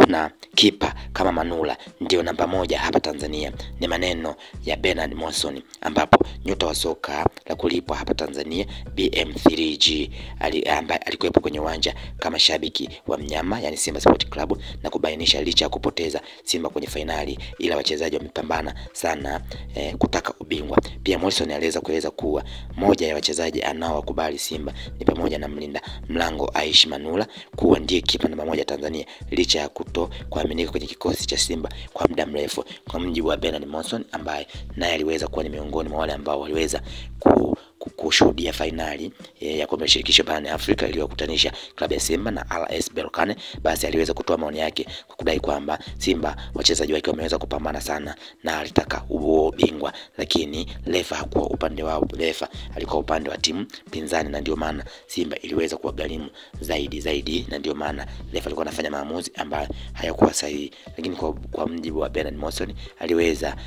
na kipa kama Manula ndio namba moja hapa Tanzania. Ni maneno ya Bernard Monson, ambapo nyota wa soka la kulipwa hapa Tanzania BM3G ambaye alikuwepo kwenye uwanja kama shabiki wa mnyama, yani Simba Sport Club, na kubainisha licha ya kupoteza Simba kwenye fainali, ila wachezaji wamepambana sana kutaka ubingwa. Pia Monson aliweza kueleza kuwa moja ya wachezaji anaowakubali Simba ni pamoja na mlinda mlango Aishi Manula kuwa ndiye kipa namba moja Tanzania, licha ya kuto kuaminika kwenye kikosi cha Simba kwa muda mrefu. Kwa mjibu wa Bernard Monson, ambaye naye aliweza kuwa ni miongoni mwa wale ambao waliweza kushuhudia fainali ya kombe la shirikisho barani Afrika iliyokutanisha klabu ya Simba na RS Berkane, basi aliweza kutoa maoni yake kwa kudai kwamba Simba wachezaji wake wameweza kupambana sana na alitaka ubingwa, lakini refa hakuwa upande wao, refa alikuwa upande wa timu pinzani, na ndio maana Simba iliweza kuwagharimu zaidi, na ndio maana refa alikuwa anafanya maamuzi ambayo hayakuwa sahihi. Lakini kwa mjibu wa Bernard Monson, aliweza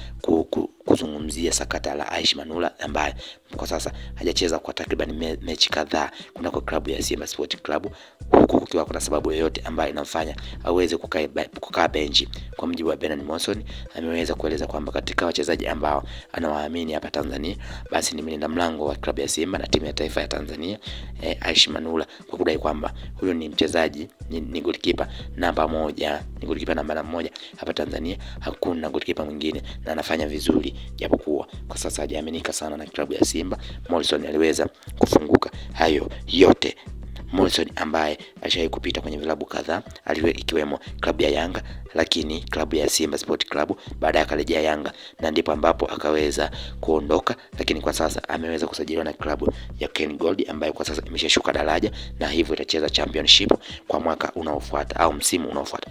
kuzungumzia sakata la Aishi Manula ambaye kwa sasa hajacheza kwa takriban mechi kadhaa kunako klabu ya Simba Sport Club, huku kukiwa kuna sababu yoyote ambayo inamfanya aweze kukaa benchi. Kwa mjibu wa Bernard Monson, ameweza kueleza kwamba katika wachezaji ambao anawaamini hapa Tanzania, basi ni mlinda mlango wa klabu ya Simba na timu ya taifa ya Tanzania Aishi Manula, kwa kudai kwamba huyo ni mchezaji ni goalkeeper namba moja, ni goalkeeper namba moja hapa Tanzania, hakuna goalkeeper mwingine na anafanya vizuri, japokuwa kwa sasa hajaaminika sana na klabu ya Simba. Monson aliweza kufunguka hayo yote. Monson ambaye alishawahi kupita kwenye vilabu kadhaa ikiwemo klabu ya Yanga, lakini klabu ya Simba Sport Club, baadaye akarejea Yanga na ndipo ambapo akaweza kuondoka, lakini kwa sasa ameweza kusajiliwa na klabu ya Ken Gold ambayo kwa sasa imeshashuka daraja na hivyo itacheza championship kwa mwaka unaofuata au msimu unaofuata.